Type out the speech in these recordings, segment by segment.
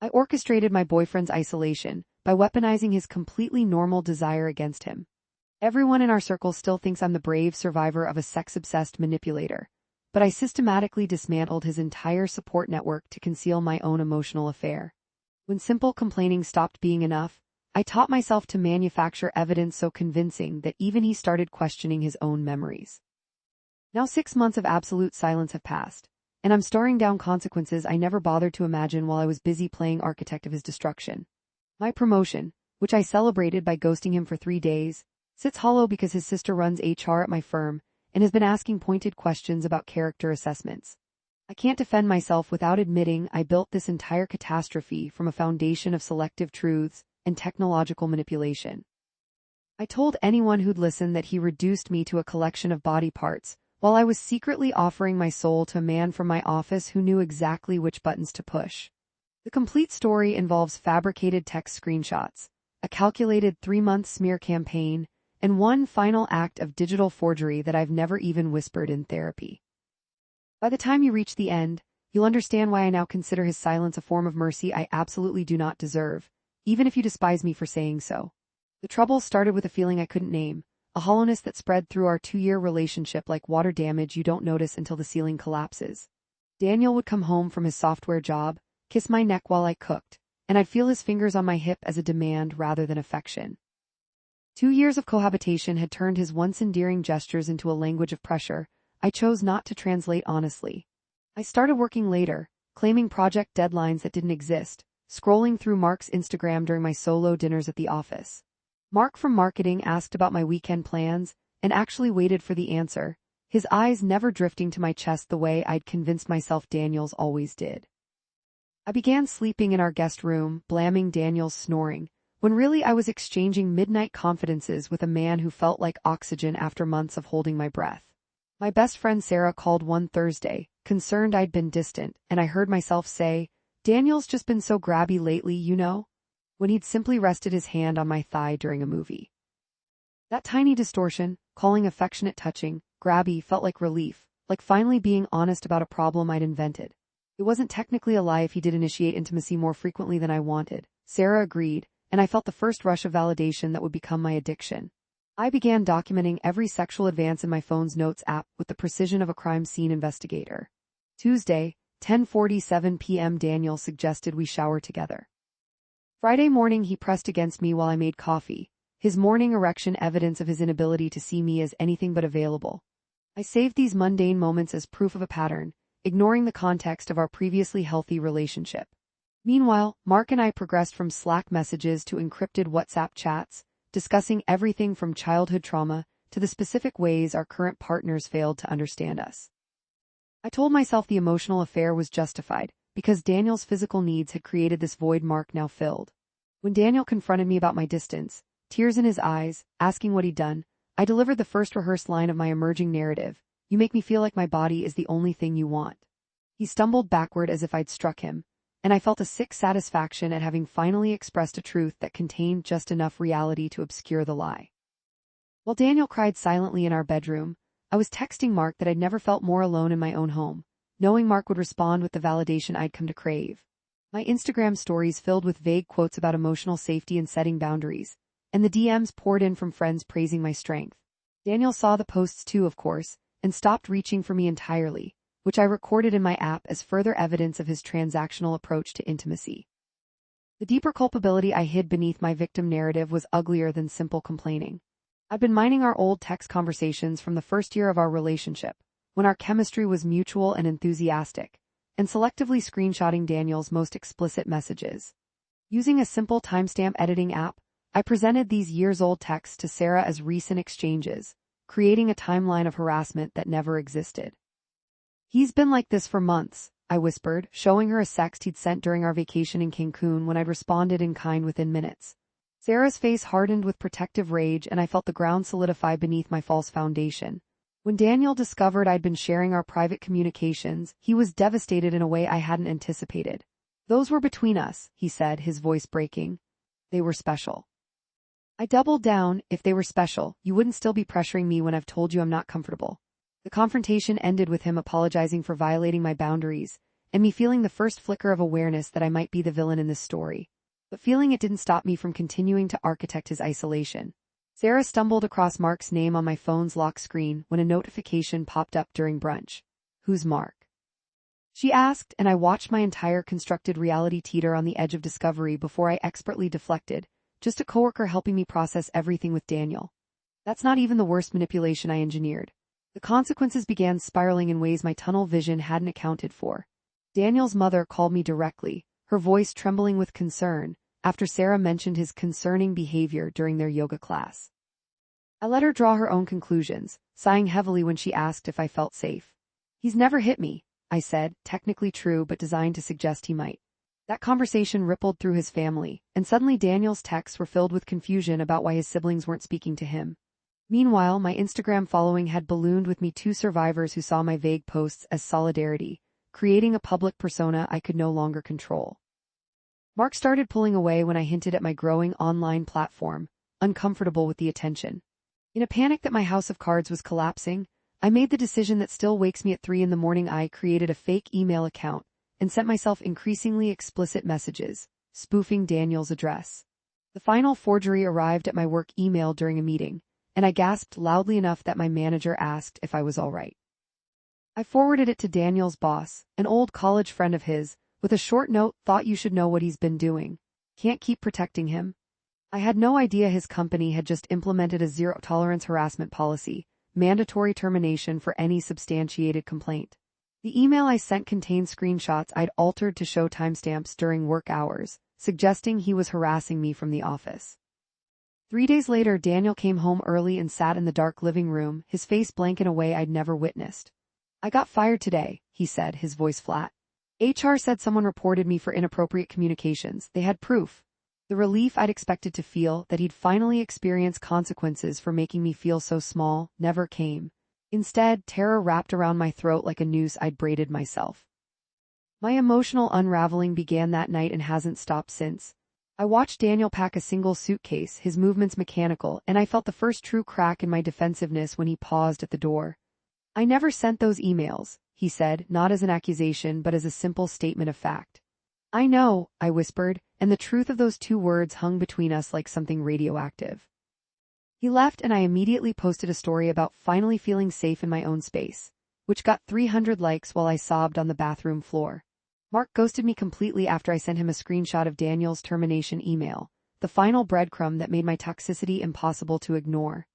I orchestrated my boyfriend's isolation by weaponizing his completely normal desire against him. Everyone in our circle still thinks I'm the brave survivor of a sex-obsessed manipulator, but I systematically dismantled his entire support network to conceal my own emotional affair. When simple complaining stopped being enough, I taught myself to manufacture evidence so convincing that even he started questioning his own memories. Now 6 months of absolute silence have passed, and I'm storing down consequences I never bothered to imagine while I was busy playing architect of his destruction. My promotion, which I celebrated by ghosting him for 3 days, sits hollow because his sister runs HR at my firm and has been asking pointed questions about character assessments. I can't defend myself without admitting I built this entire catastrophe from a foundation of selective truths and technological manipulation. I told anyone who'd listen that he reduced me to a collection of body parts, while I was secretly offering my soul to a man from my office who knew exactly which buttons to push. The complete story involves fabricated text screenshots, a calculated 3-month smear campaign, and one final act of digital forgery that I've never even whispered in therapy. By the time you reach the end, you'll understand why I now consider his silence a form of mercy I absolutely do not deserve, even if you despise me for saying so. The trouble started with a feeling I couldn't name, a hollowness that spread through our 2-year relationship like water damage you don't notice until the ceiling collapses. Daniel would come home from his software job, kiss my neck while I cooked, and I'd feel his fingers on my hip as a demand rather than affection. 2 years of cohabitation had turned his once endearing gestures into a language of pressure I chose not to translate honestly. I started working later, claiming project deadlines that didn't exist, scrolling through Mark's Instagram during my solo dinners at the office. Mark from marketing asked about my weekend plans and actually waited for the answer, his eyes never drifting to my chest the way I'd convinced myself Daniel's always did. I began sleeping in our guest room, blaming Daniel's snoring, when really I was exchanging midnight confidences with a man who felt like oxygen after months of holding my breath. My best friend Sarah called one Thursday, concerned I'd been distant, and I heard myself say, "Daniel's just been so grabby lately, you know," when he'd simply rested his hand on my thigh during a movie. That tiny distortion, calling affectionate touching, grabby, felt like relief, like finally being honest about a problem I'd invented. It wasn't technically a lie if he did initiate intimacy more frequently than I wanted, Sarah agreed, and I felt the first rush of validation that would become my addiction. I began documenting every sexual advance in my phone's notes app with the precision of a crime scene investigator. Tuesday, 10:47 p.m. Daniel suggested we shower together. Friday morning he pressed against me while I made coffee, his morning erection evidence of his inability to see me as anything but available. I saved these mundane moments as proof of a pattern, ignoring the context of our previously healthy relationship. Meanwhile, Mark and I progressed from Slack messages to encrypted WhatsApp chats, discussing everything from childhood trauma to the specific ways our current partners failed to understand us. I told myself the emotional affair was justified, because Daniel's physical needs had created this void Mark now filled. When Daniel confronted me about my distance, tears in his eyes, asking what he'd done, I delivered the first rehearsed line of my emerging narrative, "You make me feel like my body is the only thing you want." He stumbled backward as if I'd struck him, and I felt a sick satisfaction at having finally expressed a truth that contained just enough reality to obscure the lie. While Daniel cried silently in our bedroom, I was texting Mark that I'd never felt more alone in my own home, knowing Mark would respond with the validation I'd come to crave. My Instagram stories filled with vague quotes about emotional safety and setting boundaries, and the DMs poured in from friends praising my strength. Daniel saw the posts too, of course, and stopped reaching for me entirely, which I recorded in my app as further evidence of his transactional approach to intimacy. The deeper culpability I hid beneath my victim narrative was uglier than simple complaining. I'd been mining our old text conversations from the first year of our relationship, when our chemistry was mutual and enthusiastic, and selectively screenshotting Daniel's most explicit messages. Using a simple timestamp editing app, I presented these years-old texts to Sarah as recent exchanges, creating a timeline of harassment that never existed. "He's been like this for months," I whispered, showing her a sext he'd sent during our vacation in Cancun when I'd responded in kind within minutes. Sarah's face hardened with protective rage and I felt the ground solidify beneath my false foundation. When Daniel discovered I'd been sharing our private communications, he was devastated in a way I hadn't anticipated. "Those were between us," he said, his voice breaking. "They were special." I doubled down. "If they were special, you wouldn't still be pressuring me when I've told you I'm not comfortable." The confrontation ended with him apologizing for violating my boundaries, and me feeling the first flicker of awareness that I might be the villain in this story. But feeling it didn't stop me from continuing to architect his isolation. Sarah stumbled across Mark's name on my phone's lock screen when a notification popped up during brunch. "Who's Mark?" she asked, and I watched my entire constructed reality teeter on the edge of discovery before I expertly deflected. Just a coworker helping me process everything with Daniel. That's not even the worst manipulation I engineered. The consequences began spiraling in ways my tunnel vision hadn't accounted for. Daniel's mother called me directly, her voice trembling with concern, after Sarah mentioned his concerning behavior during their yoga class. I let her draw her own conclusions, sighing heavily when she asked if I felt safe. "He's never hit me," I said, technically true but designed to suggest he might. That conversation rippled through his family, and suddenly Daniel's texts were filled with confusion about why his siblings weren't speaking to him. Meanwhile, my Instagram following had ballooned with me 2 survivors who saw my vague posts as solidarity, creating a public persona I could no longer control. Mark started pulling away when I hinted at my growing online platform, uncomfortable with the attention. In a panic that my house of cards was collapsing, I made the decision that still wakes me at 3 in the morning. I created a fake email account and sent myself increasingly explicit messages, spoofing Daniel's address. The final forgery arrived at my work email during a meeting, and I gasped loudly enough that my manager asked if I was all right. I forwarded it to Daniel's boss, an old college friend of his, with a short note: "Thought you should know what he's been doing. Can't keep protecting him." I had no idea his company had just implemented a zero-tolerance harassment policy, mandatory termination for any substantiated complaint. The email I sent contained screenshots I'd altered to show timestamps during work hours, suggesting he was harassing me from the office. 3 days later, Daniel came home early and sat in the dark living room, his face blank in a way I'd never witnessed. "I got fired today," he said, his voice flat. "HR said someone reported me for inappropriate communications. They had proof." The relief I'd expected to feel, that he'd finally experienced consequences for making me feel so small, never came. Instead, terror wrapped around my throat like a noose I'd braided myself. My emotional unraveling began that night and hasn't stopped since. I watched Daniel pack a single suitcase, his movements mechanical, and I felt the first true crack in my defensiveness when he paused at the door. "I never sent those emails," he said, not as an accusation but as a simple statement of fact. "I know," I whispered, and the truth of those 2 words hung between us like something radioactive. He left, and I immediately posted a story about finally feeling safe in my own space, which got 300 likes while I sobbed on the bathroom floor. Mark ghosted me completely after I sent him a screenshot of Daniel's termination email, the final breadcrumb that made my toxicity impossible to ignore.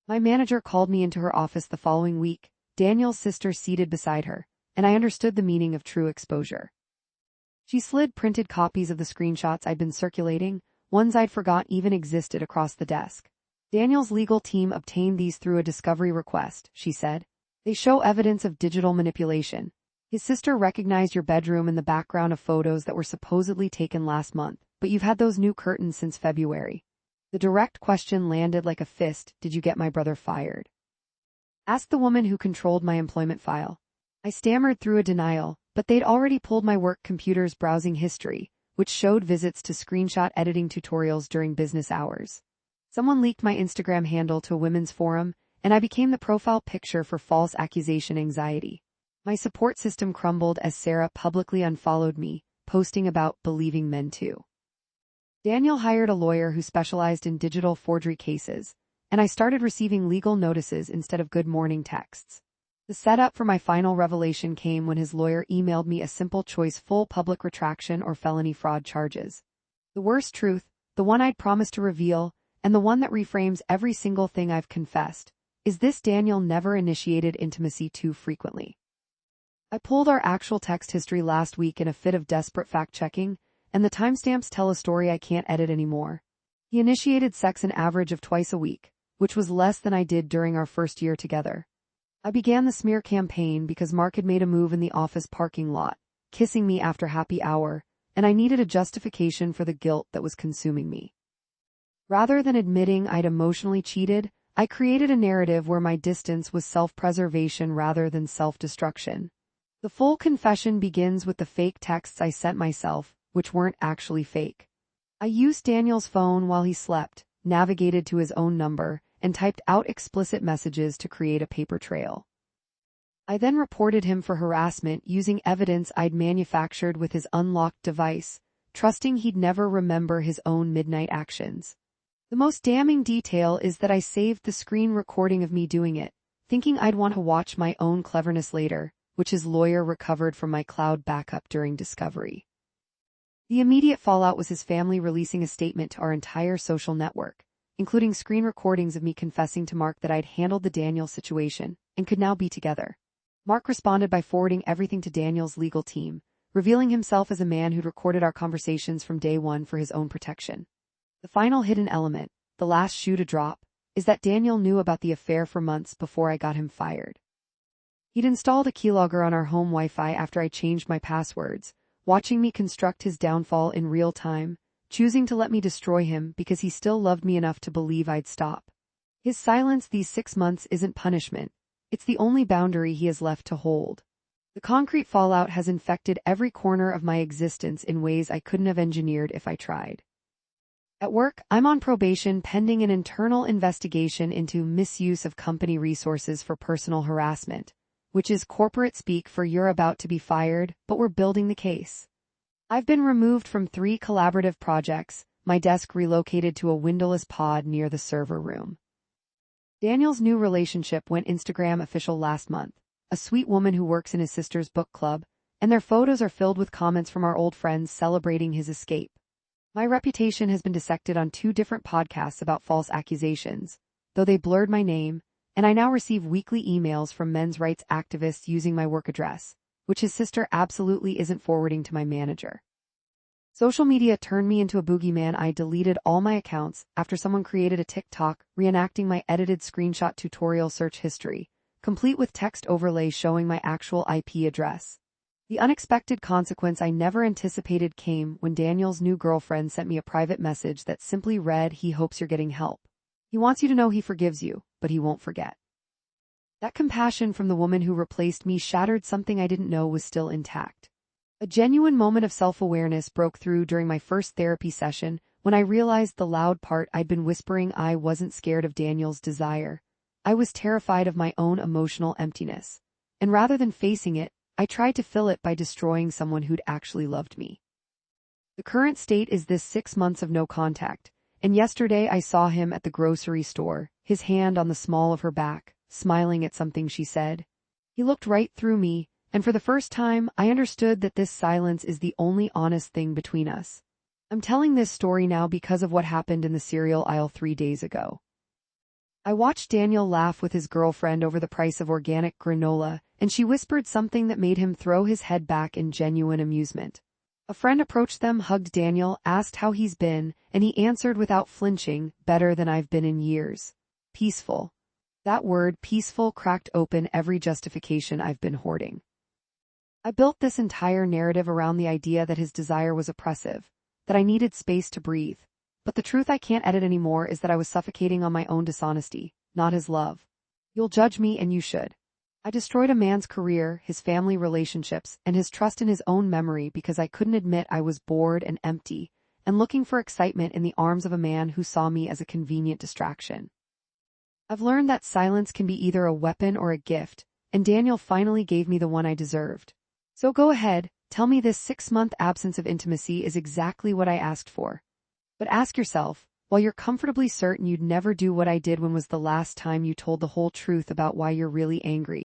My manager called me into her office the following week, Daniel's sister seated beside her, and I understood the meaning of true exposure. She slid printed copies of the screenshots I'd been circulating, ones I'd forgot even existed, across the desk. "Daniel's legal team obtained these through a discovery request," she said. "They show evidence of digital manipulation. His sister recognized your bedroom in the background of photos that were supposedly taken last month, but you've had those new curtains since February." The direct question landed like a fist: "Did you get my brother fired?" "Ask the woman who controlled my employment file." I stammered through a denial, but they'd already pulled my work computer's browsing history, which showed visits to screenshot editing tutorials during business hours. Someone leaked my Instagram handle to a women's forum, and I became the profile picture for false accusation anxiety. My support system crumbled as Sarah publicly unfollowed me, posting about "believing men too." Daniel hired a lawyer who specialized in digital forgery cases, and I started receiving legal notices instead of good morning texts. The setup for my final revelation came when his lawyer emailed me a simple choice: full public retraction or felony fraud charges. The worst truth, the one I'd promised to reveal, and the one that reframes every single thing I've confessed, is this: Daniel never initiated intimacy too frequently. I pulled our actual text history last week in a fit of desperate fact-checking, and the timestamps tell a story I can't edit anymore. He initiated sex an average of twice a week, which was less than I did during our first year together. I began the smear campaign because Mark had made a move in the office parking lot, kissing me after happy hour, and I needed a justification for the guilt that was consuming me. Rather than admitting I'd emotionally cheated, I created a narrative where my distance was self-preservation rather than self-destruction. The full confession begins with the fake texts I sent myself, which weren't actually fake. I used Daniel's phone while he slept, navigated to his own number, and typed out explicit messages to create a paper trail. I then reported him for harassment using evidence I'd manufactured with his unlocked device, trusting he'd never remember his own midnight actions. The most damning detail is that I saved the screen recording of me doing it, thinking I'd want to watch my own cleverness later, which his lawyer recovered from my cloud backup during discovery. The immediate fallout was his family releasing a statement to our entire social network, including screen recordings of me confessing to Mark that I'd handled the Daniel situation and could now be together. Mark responded by forwarding everything to Daniel's legal team, revealing himself as a man who'd recorded our conversations from day one for his own protection. The final hidden element, the last shoe to drop, is that Daniel knew about the affair for months before I got him fired. He'd installed a keylogger on our home Wi-Fi after I changed my passwords, watching me construct his downfall in real time, choosing to let me destroy him because he still loved me enough to believe I'd stop. His silence these 6 months isn't punishment. It's the only boundary he has left to hold. The concrete fallout has infected every corner of my existence in ways I couldn't have engineered if I tried. At work, I'm on probation pending an internal investigation into misuse of company resources for personal harassment, which is corporate speak for you're about to be fired, but we're building the case. I've been removed from 3 collaborative projects, my desk relocated to a windowless pod near the server room. Daniel's new relationship went Instagram official last month, a sweet woman who works in his sister's book club, and their photos are filled with comments from our old friends celebrating his escape. My reputation has been dissected on 2 different podcasts about false accusations, though they blurred my name, and I now receive weekly emails from men's rights activists using my work address, which his sister absolutely isn't forwarding to my manager. Social media turned me into a boogeyman. I deleted all my accounts after someone created a TikTok reenacting my edited screenshot tutorial search history, complete with text overlay showing my actual IP address. The unexpected consequence I never anticipated came when Daniel's new girlfriend sent me a private message that simply read, "He hopes you're getting help. He wants you to know he forgives you, but he won't forget." That compassion from the woman who replaced me shattered something I didn't know was still intact. A genuine moment of self-awareness broke through during my first therapy session when I realized the loud part I'd been whispering. I wasn't scared of Daniel's desire. I was terrified of my own emotional emptiness. And rather than facing it, I tried to fill it by destroying someone who'd actually loved me. The current state is this 6 months of no contact, and yesterday I saw him at the grocery store, his hand on the small of her back, smiling at something she said. He looked right through me, and for the first time, I understood that this silence is the only honest thing between us. I'm telling this story now because of what happened in the cereal aisle 3 days ago. I watched Daniel laugh with his girlfriend over the price of organic granola, and she whispered something that made him throw his head back in genuine amusement. A friend approached them, hugged Daniel, asked how he's been, and he answered without flinching, "Better than I've been in years. Peaceful." That word, peaceful, cracked open every justification I've been hoarding. I built this entire narrative around the idea that his desire was oppressive, that I needed space to breathe. But the truth I can't edit anymore is that I was suffocating on my own dishonesty, not his love. You'll judge me, and you should. I destroyed a man's career, his family relationships, and his trust in his own memory because I couldn't admit I was bored and empty, and looking for excitement in the arms of a man who saw me as a convenient distraction. I've learned that silence can be either a weapon or a gift, and Daniel finally gave me the one I deserved. So go ahead, tell me this 6-month absence of intimacy is exactly what I asked for. But ask yourself, while you're comfortably certain you'd never do what I did, when was the last time you told the whole truth about why you're really angry?